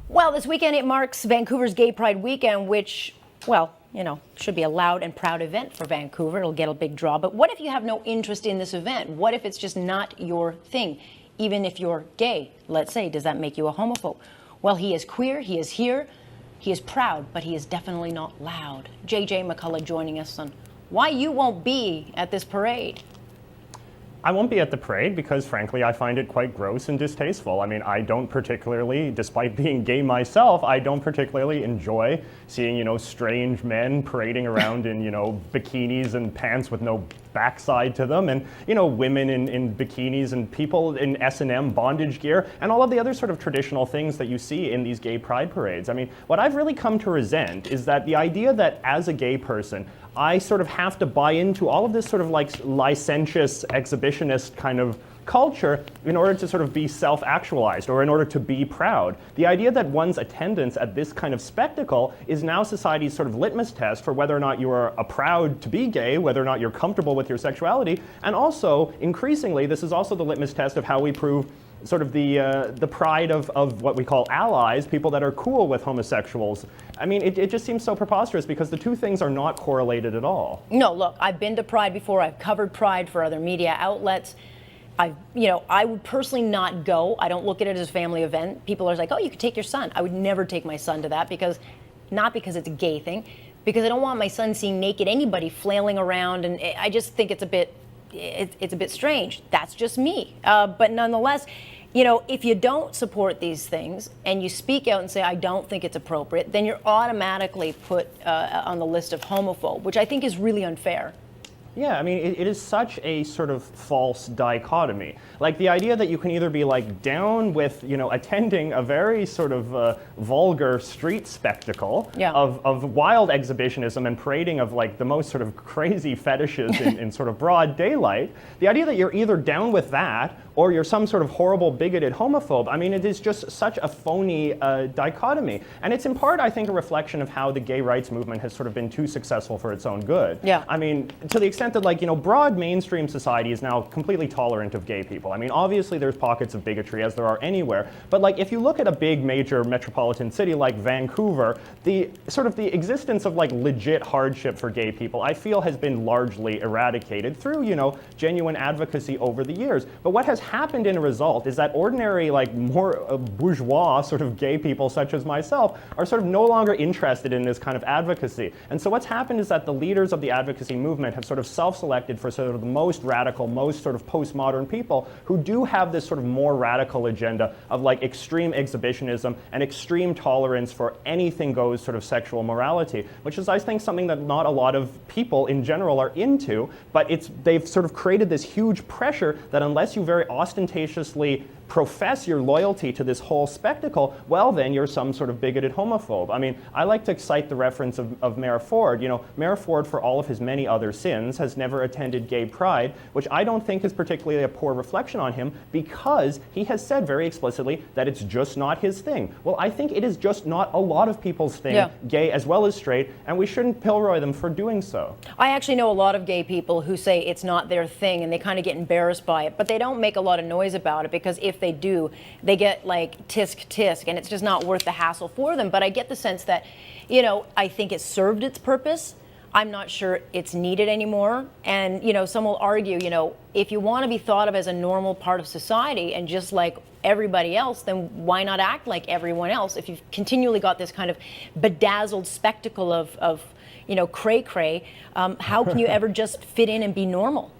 Well, this weekend it marks Vancouver's Gay Pride Weekend, which, well, you know, should be a loud and proud event for Vancouver. It'll get a big draw. But what if you have no interest in this event? What if it's just not your thing? Even if you're gay, let's say, does that make you a homophobe? Well, he is queer, he is here, he is proud, but he is definitely not loud. JJ McCullough joining us on why you won't be at this parade. I won't be at the parade because, frankly, I find it quite gross and distasteful. I mean, I don't particularly, despite being gay myself, I don't particularly enjoy seeing, strange men parading around in, bikinis and pants with no backside to them, and, women in bikinis and people in S&M bondage gear, and all of the other sort of traditional things that you see in these gay pride parades. I mean, what I've really come to resent is that the idea that as a gay person, I sort of have to buy into all of this sort of like licentious, exhibitionist kind of culture in order to sort of be self-actualized or in order to be proud. The idea that one's attendance at this kind of spectacle is now society's sort of litmus test for whether or not you are proud to be gay, whether or not you're comfortable with your sexuality, and also, increasingly, this is also the litmus test of how we prove sort of the pride of what we call allies, people that are cool with homosexuals. I mean, it just seems so preposterous because the two things are not correlated at all. No, look, I've been to Pride before. I've covered Pride for other media outlets. I would personally not go. I don't look at it as a family event. People are like, oh, you could take your son. I would never take my son to that not because it's a gay thing, because I don't want my son seeing naked anybody flailing around, and I just think it's a bit strange. That's just me. But nonetheless, if you don't support these things and you speak out and say, I don't think it's appropriate, then you're automatically put on the list of homophobe, which I think is really unfair. Yeah, I mean, it is such a sort of false dichotomy. Like the idea that you can either be like down with, attending a very sort of vulgar street spectacle of wild exhibitionism and parading of like the most sort of crazy fetishes in sort of broad daylight. The idea that you're either down with that or you're some sort of horrible, bigoted homophobe. I mean, it is just such a phony dichotomy. And it's in part, I think, a reflection of how the gay rights movement has sort of been too successful for its own good. Yeah. I mean, to the extent that, like, broad mainstream society is now completely tolerant of gay people. I mean, obviously there's pockets of bigotry, as there are anywhere. But, like, if you look at a big major metropolitan city like Vancouver, the existence of, like, legit hardship for gay people, I feel, has been largely eradicated through, genuine advocacy over the years. But what has happened in a result is that ordinary, like, more bourgeois sort of gay people such as myself are sort of no longer interested in this kind of advocacy. And so what's happened is that the leaders of the advocacy movement have sort of self-selected for sort of the most radical, most sort of postmodern people who do have this sort of more radical agenda of like extreme exhibitionism and extreme tolerance for anything goes sort of sexual morality, which is, I think, something that not a lot of people in general are into, but they've sort of created this huge pressure that unless you very ostentatiously profess your loyalty to this whole spectacle, well, then you're some sort of bigoted homophobe. I mean, I like to cite the reference of Mayor Ford. Mayor Ford, for all of his many other sins, has never attended gay pride, which I don't think is particularly a poor reflection on him because he has said very explicitly that it's just not his thing. Well, I think it is just not a lot of people's thing, gay as well as straight, and we shouldn't pillory them for doing so. I actually know a lot of gay people who say it's not their thing and they kind of get embarrassed by it, but they don't make a lot of noise about it because if they do, they get like tisk, and it's just not worth the hassle for them. But I get the sense that, I think it served its purpose. I'm not sure it's needed anymore. And, some will argue, if you want to be thought of as a normal part of society and just like everybody else, then why not act like everyone else? If you've continually got this kind of bedazzled spectacle of cray-cray, how can you ever just fit in and be normal?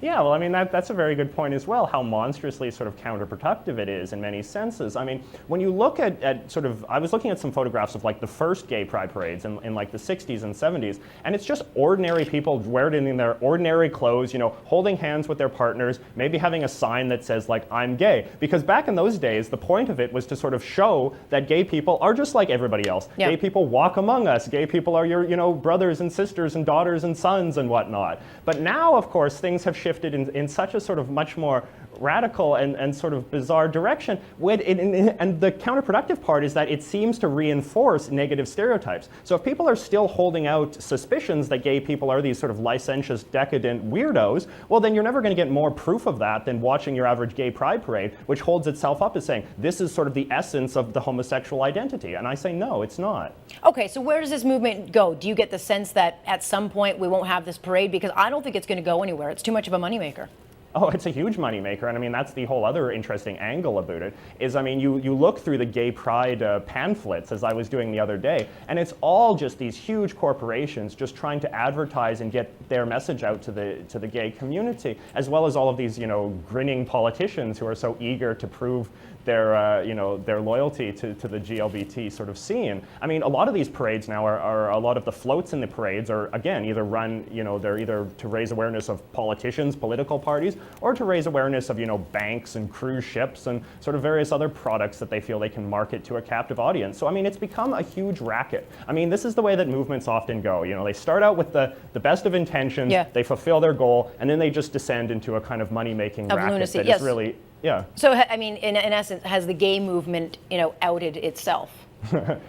Yeah, well, I mean, that's a very good point as well, how monstrously sort of counterproductive it is in many senses. I mean, when you look at sort of, I was looking at some photographs of like the first gay pride parades in like the 60s and 70s, and it's just ordinary people wearing in their ordinary clothes, holding hands with their partners, maybe having a sign that says like, I'm gay. Because back in those days, the point of it was to sort of show that gay people are just like everybody else. Yeah. Gay people walk among us. Gay people are your, brothers and sisters and daughters and sons and whatnot. But now, of course, things have shifted in such a sort of much more radical and sort of bizarre direction. And the counterproductive part is that it seems to reinforce negative stereotypes. So if people are still holding out suspicions that gay people are these sort of licentious, decadent weirdos, well, then you're never going to get more proof of that than watching your average gay pride parade, which holds itself up as saying, this is sort of the essence of the homosexual identity. And I say, no, it's not. Okay, so where does this movement go? Do you get the sense that at some point we won't have this parade? Because I don't think it's going to go anywhere. It's too much of a moneymaker. Oh, it's a huge moneymaker, and I mean, that's the whole other interesting angle about it, is, I mean, you look through the gay pride pamphlets, as I was doing the other day, and it's all just these huge corporations just trying to advertise and get their message out to the gay community, as well as all of these, grinning politicians who are so eager to prove their, their loyalty to the GLBT sort of scene. I mean, a lot of these parades now are a lot of the floats in the parades are, again, either run, they're either to raise awareness of politicians, political parties, or to raise awareness of, banks and cruise ships and sort of various other products that they feel they can market to a captive audience. So, I mean, it's become a huge racket. I mean, this is the way that movements often go. They start out with the best of intentions, they fulfill their goal, and then they just descend into a kind of money-making racket lunacy. that is really, yeah. So, I mean, in essence, has the gay movement, outed itself?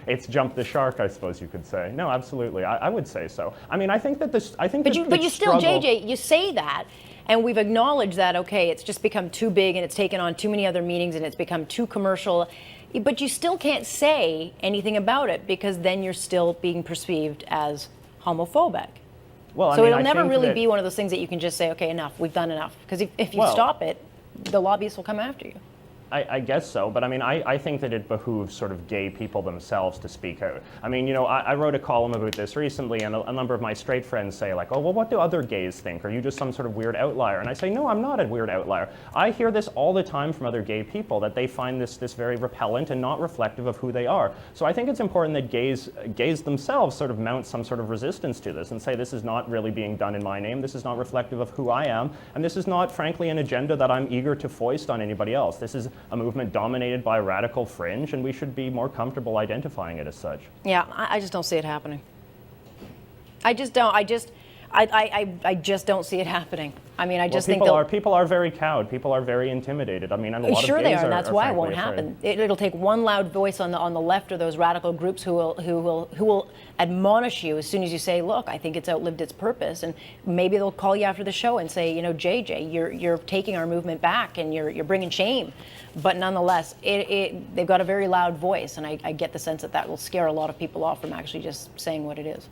It's jumped the shark, I suppose you could say. No, absolutely. I would say so. I mean, I think that this. But you still, JJ, you say that, and we've acknowledged that. Okay, it's just become too big, and it's taken on too many other meanings, and it's become too commercial. But you still can't say anything about it because then you're still being perceived as homophobic. Well, so it'll never really be one of those things that you can just say, okay, enough, we've done enough. Because if you stop it, the lobbyists will come after you. I guess so, but I mean, I think that it behooves sort of gay people themselves to speak out. I mean, I wrote a column about this recently, and a number of my straight friends say, like, oh, well, what do other gays think? Are you just some sort of weird outlier? And I say, no, I'm not a weird outlier. I hear this all the time from other gay people, that they find this very repellent and not reflective of who they are. So I think it's important that gays themselves sort of mount some sort of resistance to this and say, this is not really being done in my name, this is not reflective of who I am, and this is not, frankly, an agenda that I'm eager to foist on anybody else. This is a movement dominated by a radical fringe, and we should be more comfortable identifying it as such. Yeah, I just don't see it happening. I just don't. I just don't see it happening. I mean, I just think people are very cowed. People are very intimidated. I mean, and a lot sure of they gays are, and that's why it won't afraid. happen. It'll take one loud voice on the left or those radical groups who will admonish you as soon as you say, "Look, I think it's outlived its purpose," and maybe they'll call you after the show and say, JJ, you're taking our movement back and you're bringing shame. But nonetheless, they've got a very loud voice, and I get the sense that will scare a lot of people off from actually just saying what it is.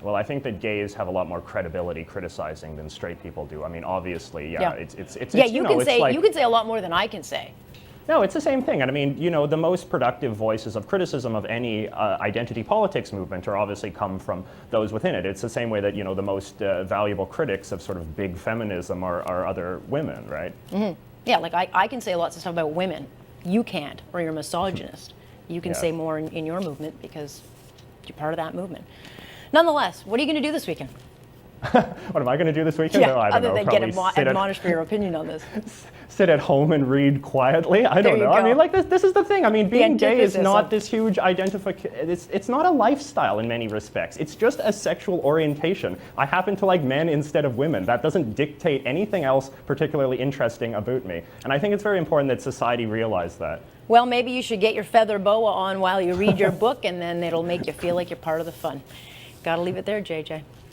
Well, I think that gays have a lot more credibility criticizing than straight people do. I mean, obviously, you can say a lot more than I can say. No, it's the same thing. And I mean, the most productive voices of criticism of any identity politics movement are obviously come from those within it. It's the same way that, the most valuable critics of sort of big feminism are other women, right? Mm-hmm. Yeah, like I can say lots of stuff about women. You can't, or you're a misogynist. You can say more in your movement because you're part of that movement. Nonetheless, what are you going to do this weekend? What am I going to do this weekend? Yeah, I don't know. Other than get admonished for your opinion on this. Sit at home and read quietly? I don't know. I mean, like, this is the thing. I mean, being gay is not this huge identification. It's not a lifestyle in many respects. It's just a sexual orientation. I happen to like men instead of women. That doesn't dictate anything else particularly interesting about me. And I think it's very important that society realize that. Well, maybe you should get your feather boa on while you read your book, and then it'll make you feel like you're part of the fun. Got to leave it there, JJ.